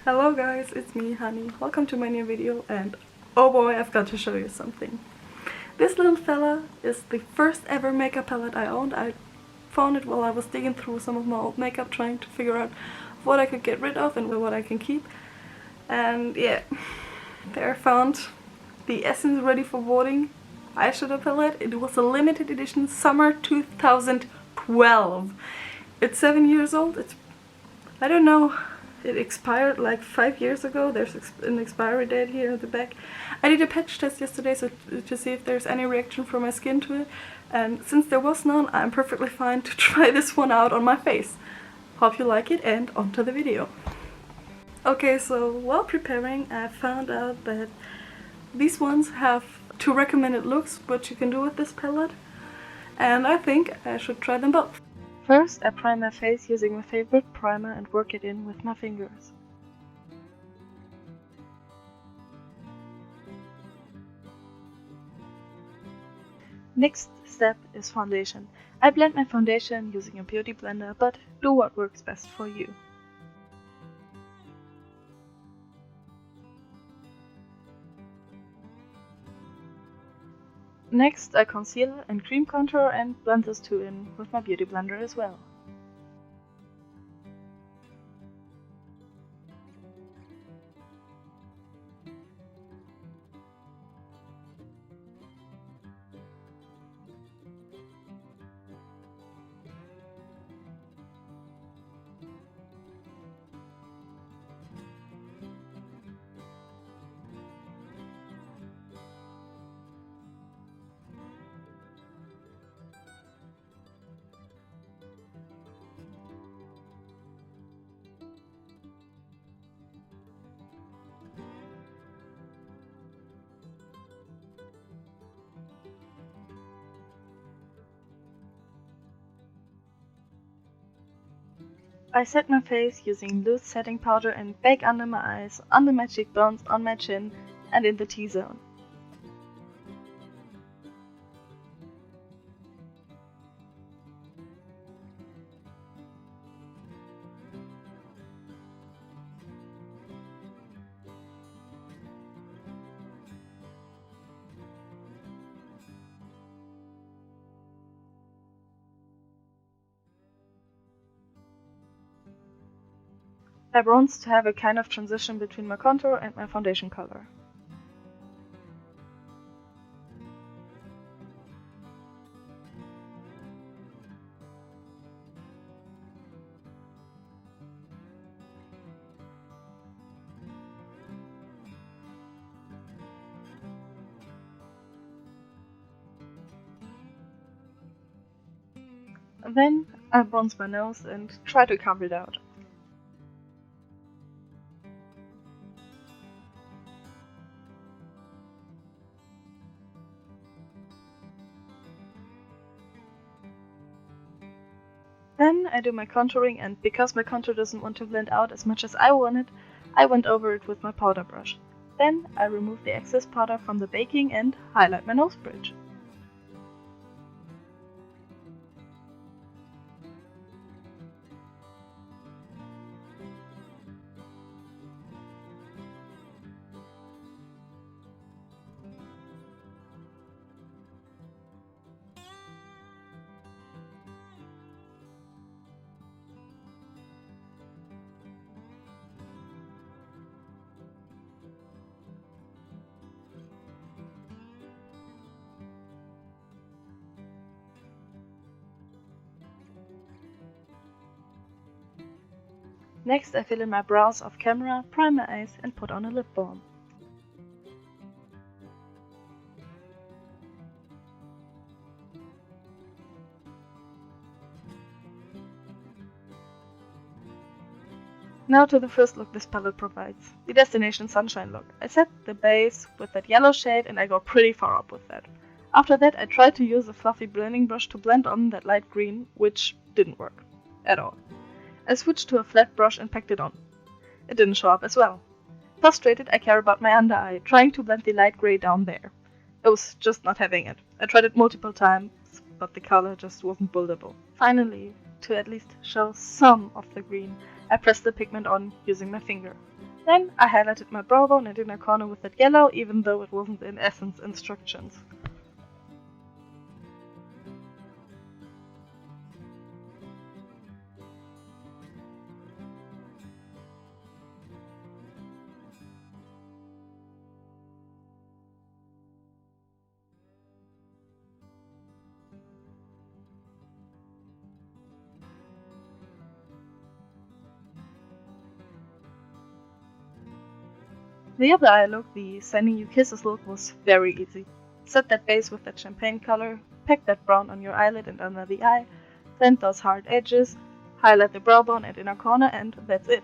Hello guys, it's me, Hanny. Welcome to my new video, and oh boy, I've got to show you something. This little fella is the first ever makeup palette I owned. I found it while I was digging through some of my old makeup, trying to figure out what I could get rid of and what I can keep. And yeah, there I found the Essence Ready for Voting eyeshadow palette. It was a limited edition, summer 2012. It's 7 years old. I don't know. It expired like 5 years ago. There's an expiry date here at the back. I did a patch test yesterday to see if there's any reaction from my skin to it. And since there was none, I'm perfectly fine to try this one out on my face. Hope you like it, and on to the video. Okay, so while preparing, I found out that these ones have 2 recommended looks what you can do with this palette. And I think I should try them both. First, I prime my face using my favorite primer and work it in with my fingers. Next step is foundation. I blend my foundation using a beauty blender, but do what works best for you. Next, I conceal and cream contour and blend those two in with my beauty blender as well. I set my face using loose setting powder and bake under my eyes, under my cheekbones, on my chin, and in the T-zone. I bronze to have a kind of transition between my contour and my foundation color. Then I bronze my nose and try to cover it out. Then I do my contouring, and because my contour doesn't want to blend out as much as I wanted, I went over it with my powder brush. Then I remove the excess powder from the baking and highlight my nose bridge. Next, I fill in my brows off camera, prime my eyes, and put on a lip balm. Now to the first look this palette provides, the Destination Sunshine look. I set the base with that yellow shade and I go pretty far up with that. After that, I tried to use a fluffy blending brush to blend on that light green, which didn't work at all. I switched to a flat brush and packed it on. It didn't show up as well. Frustrated, I care about my under eye, trying to blend the light gray down there. I was just not having it. I tried it multiple times, but the color just wasn't buildable. Finally, to at least show some of the green, I pressed the pigment on using my finger. Then I highlighted my brow bone and inner corner with that yellow, even though it wasn't in Essence instructions. The other eye look, the Sending You Kisses look, was very easy. Set that base with that champagne color, pack that brown on your eyelid and under the eye, blend those hard edges, highlight the brow bone and inner corner, and that's it.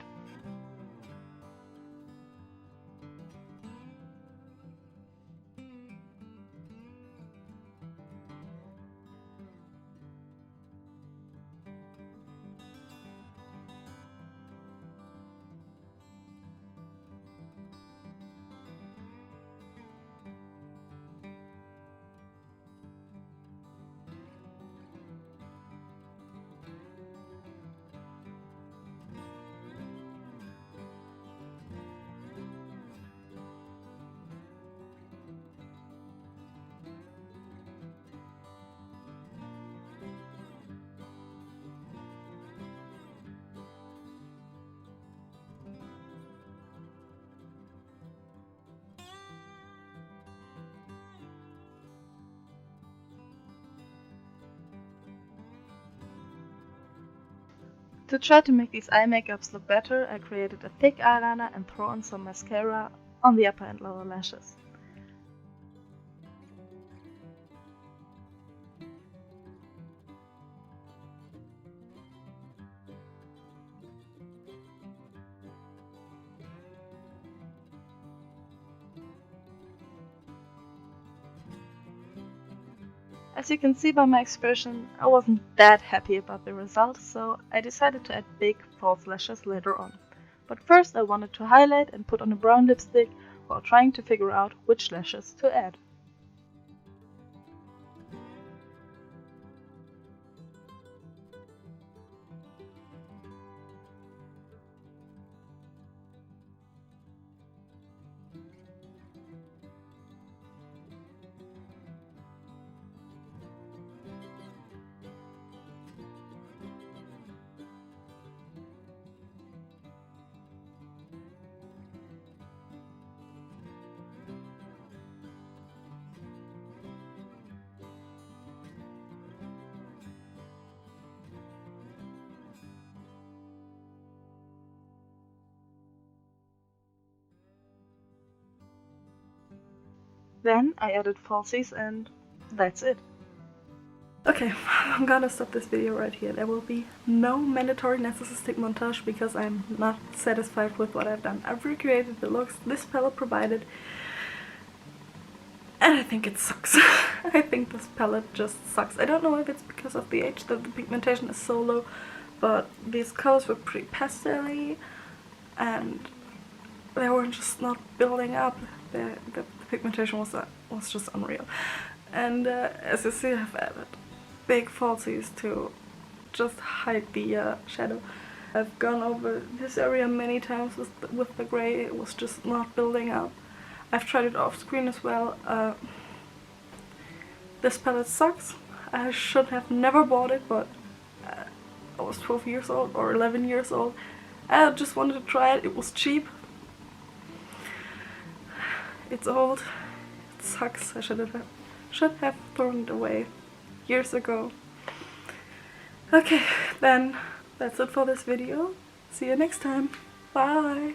To try to make these eye makeups look better, I created a thick eyeliner and throw on some mascara on the upper and lower lashes. As you can see by my expression, I wasn't that happy about the result, so I decided to add big false lashes later on. But first I wanted to highlight and put on a brown lipstick while trying to figure out which lashes to add. Then I added falsies and that's it. Okay, I'm gonna stop this video right here. There will be no mandatory narcissistic montage because I'm not satisfied with what I've done. I've recreated the looks this palette provided and I think it sucks. I think this palette just sucks. I don't know if it's because of the age that the pigmentation is so low, but these colors were pretty pastel-y and they were just not building up. The pigmentation was just unreal. And as you see, I've added big falsies to just hide the shadow. I've gone over this area many times with the grey. It was just not building up. I've tried it off screen as well. This palette sucks. I should have never bought it, but I was 12 years old or 11 years old. I just wanted to try it. It was cheap. It's old. It sucks. I should have thrown it away years ago. Okay, then that's it for this video. See you next time. Bye!